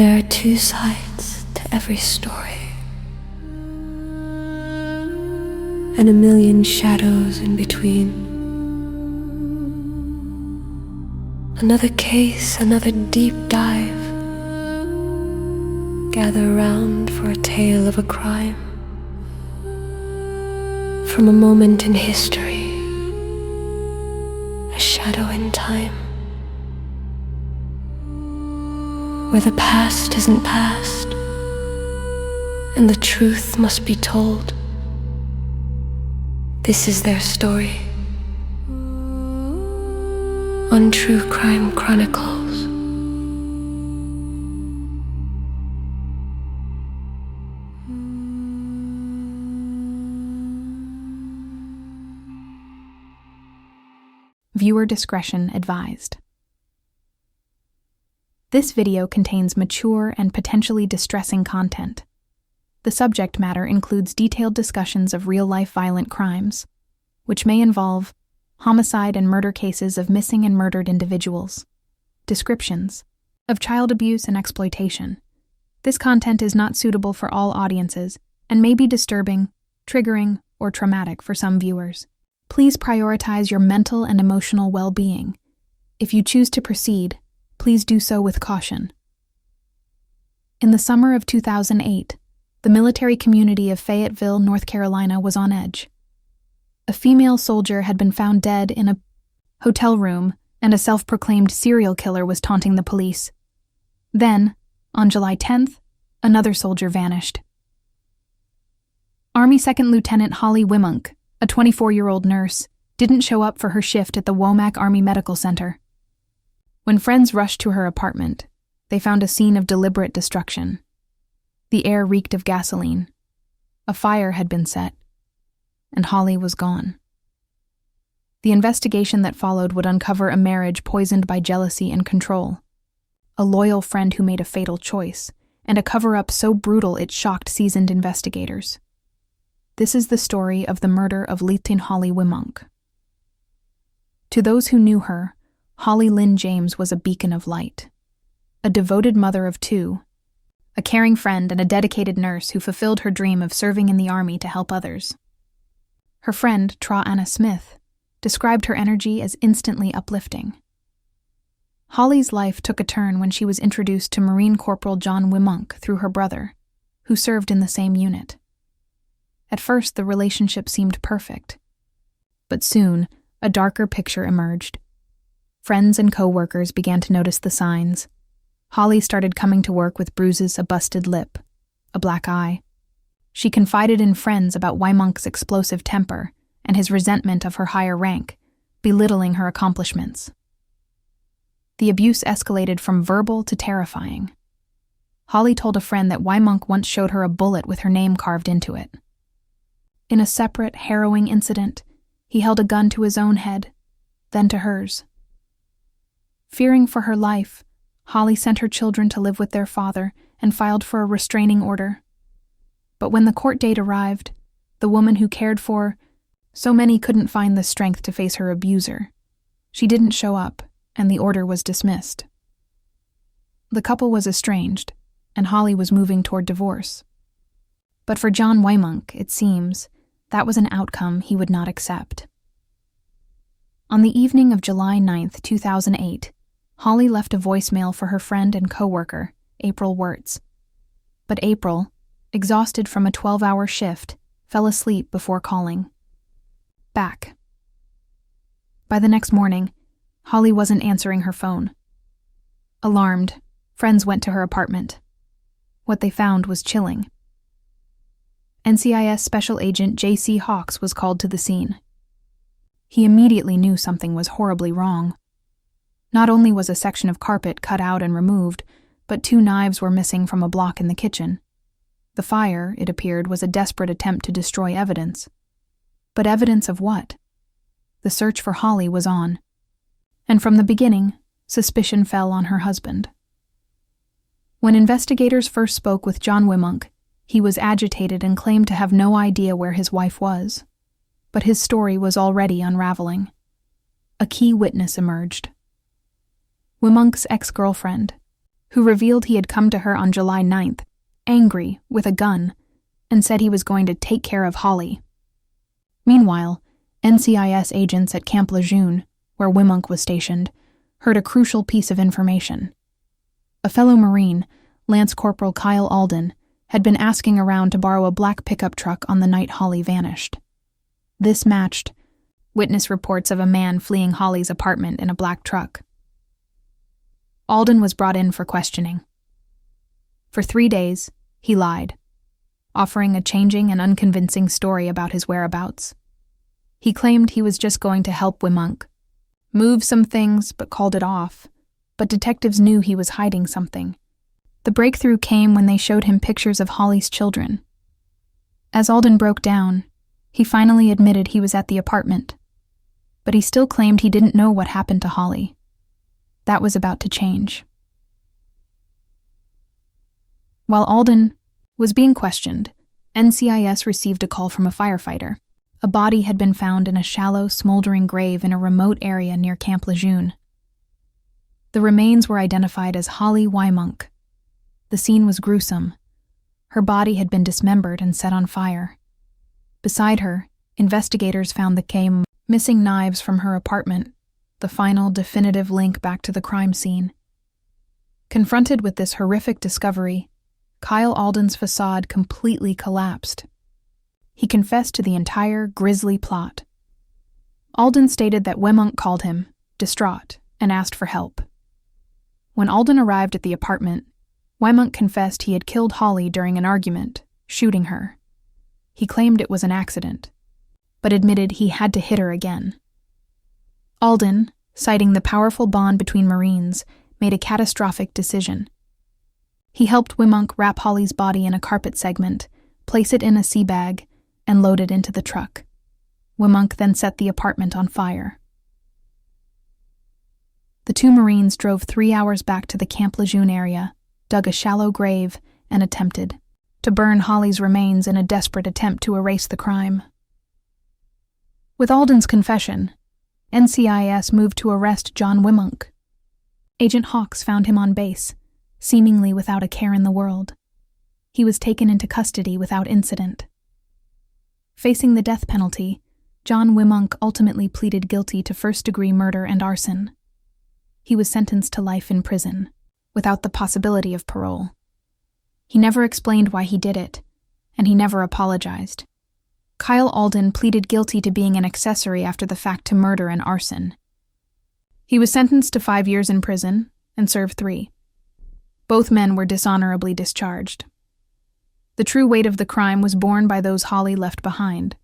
there are two sides to every story, and a million shadows in between. Another case, another deep dive. Gather around for a tale of a crime. From a moment in history, a shadow in time. Where the past isn't past, and the truth must be told. This is their story on True Crime Chronicles. Viewer discretion advised. This video contains mature and potentially distressing content. The subject matter includes detailed discussions of real-life violent crimes, which may involve homicide and murder cases of missing and murdered individuals, descriptions of child abuse and exploitation. This content is not suitable for all audiences and may be disturbing, triggering, or traumatic for some viewers. Please prioritize your mental and emotional well-being. If you choose to proceed, please do so with caution. In the summer of 2008, the military community of Fayetteville, North Carolina was on edge. A female soldier had been found dead in a hotel room, and a self-proclaimed serial killer was taunting the police. Then, on July 10th, another soldier vanished. Army Second Lieutenant Holley Wimunc, a 24-year-old nurse, didn't show up for her shift at the Womack Army Medical Center. When friends rushed to her apartment, they found a scene of deliberate destruction. The air reeked of gasoline. A fire had been set, and Holley was gone. The investigation that followed would uncover a marriage poisoned by jealousy and control, a loyal friend who made a fatal choice, and a cover-up so brutal it shocked seasoned investigators. This is the story of the murder of Lieutenant Holley Wimunc. To those who knew her, Holly Lynn James was a beacon of light, a devoted mother of two, a caring friend and a dedicated nurse who fulfilled her dream of serving in the Army to help others. Her friend, Tra Anna Smith, described her energy as instantly uplifting. Holly's life took a turn when she was introduced to Marine Corporal John Wimunc through her brother, who served in the same unit. At first, the relationship seemed perfect, but soon, a darker picture emerged. Friends and co-workers began to notice the signs. Holly started coming to work with bruises, a busted lip, a black eye. She confided in friends about Wimunc's explosive temper and his resentment of her higher rank, belittling her accomplishments. The abuse escalated from verbal to terrifying. Holly told a friend that Wimunc once showed her a bullet with her name carved into it. In a separate, harrowing incident, he held a gun to his own head, then to hers. Fearing for her life, Holly sent her children to live with their father and filed for a restraining order. But when the court date arrived, the woman who cared for so many couldn't find the strength to face her abuser. She didn't show up, and the order was dismissed. The couple was estranged, and Holly was moving toward divorce. But for John Wimunc, it seems, that was an outcome he would not accept. On the evening of July 9th, 2008, Holly left a voicemail for her friend and co-worker, April Wirtz. But April, exhausted from a 12-hour shift, fell asleep before calling back. By the next morning, Holly wasn't answering her phone. Alarmed, friends went to her apartment. What they found was chilling. NCIS Special Agent J.C. Hawks was called to the scene. He immediately knew something was horribly wrong. Not only was a section of carpet cut out and removed, but 2 knives were missing from a block in the kitchen. The fire, it appeared, was a desperate attempt to destroy evidence. But evidence of what? The search for Holly was on. And from the beginning, suspicion fell on her husband. When investigators first spoke with John Wimunc, he was agitated and claimed to have no idea where his wife was. But his story was already unraveling. A key witness emerged. Wimunc's ex-girlfriend, who revealed he had come to her on July 9th, angry, with a gun, and said he was going to take care of Holley. Meanwhile, NCIS agents at Camp Lejeune, where Wimunc was stationed, heard a crucial piece of information. A fellow Marine, Lance Corporal Kyle Alden, had been asking around to borrow a black pickup truck on the night Holley vanished. This matched witness reports of a man fleeing Holley's apartment in a black truck. Alden was brought in for questioning. For 3 days, he lied, offering a changing and unconvincing story about his whereabouts. He claimed he was just going to help Wimunc, move some things but called it off, but detectives knew he was hiding something. The breakthrough came when they showed him pictures of Holley's children. As Alden broke down, he finally admitted he was at the apartment, but he still claimed he didn't know what happened to Holley. That was about to change. While Alden was being questioned, NCIS received a call from a firefighter. A body had been found in a shallow, smoldering grave in a remote area near Camp Lejeune. The remains were identified as Holley Wimunc. The scene was gruesome. Her body had been dismembered and set on fire. Beside her, investigators found the missing knives from her apartment, the final definitive link back to the crime scene. Confronted with this horrific discovery, Kyle Alden's facade completely collapsed. He confessed to the entire grisly plot. Alden stated that Wimunc called him, distraught, and asked for help. When Alden arrived at the apartment, Wimunc confessed he had killed Holley during an argument, shooting her. He claimed it was an accident, but admitted he had to hit her again. Alden, citing the powerful bond between Marines, made a catastrophic decision. He helped Wimunc wrap Holley's body in a carpet segment, place it in a sea bag, and load it into the truck. Wimunc then set the apartment on fire. The two Marines drove 3 hours back to the Camp Lejeune area, dug a shallow grave, and attempted to burn Holley's remains in a desperate attempt to erase the crime. With Alden's confession, NCIS moved to arrest John Wimunc. Agent Hawks found him on base, seemingly without a care in the world. He was taken into custody without incident. Facing the death penalty, John Wimunc ultimately pleaded guilty to first-degree murder and arson. He was sentenced to life in prison, without the possibility of parole. He never explained why he did it, and he never apologized. Kyle Alden pleaded guilty to being an accessory after the fact to murder and arson. He was sentenced to 5 years in prison and served 3. Both men were dishonorably discharged. The true weight of the crime was borne by those Holley left behind: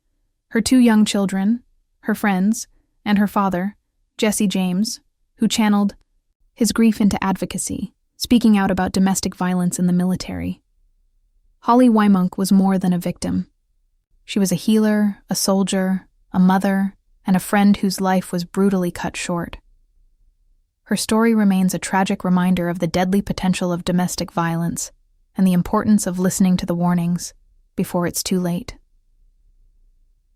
her 2 young children, her friends, and her father, Jesse James, who channeled his grief into advocacy, speaking out about domestic violence in the military. Holley Wimunc was more than a victim. She was a healer, a soldier, a mother, and a friend whose life was brutally cut short. Her story remains a tragic reminder of the deadly potential of domestic violence and the importance of listening to the warnings before it's too late.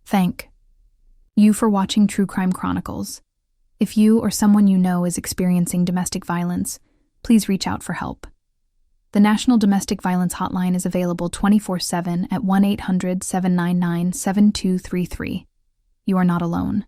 Thank you for watching True Crime Chronicles. If you or someone you know is experiencing domestic violence, please reach out for help. The National Domestic Violence Hotline is available 24/7 at 1-800-799-7233. You are not alone.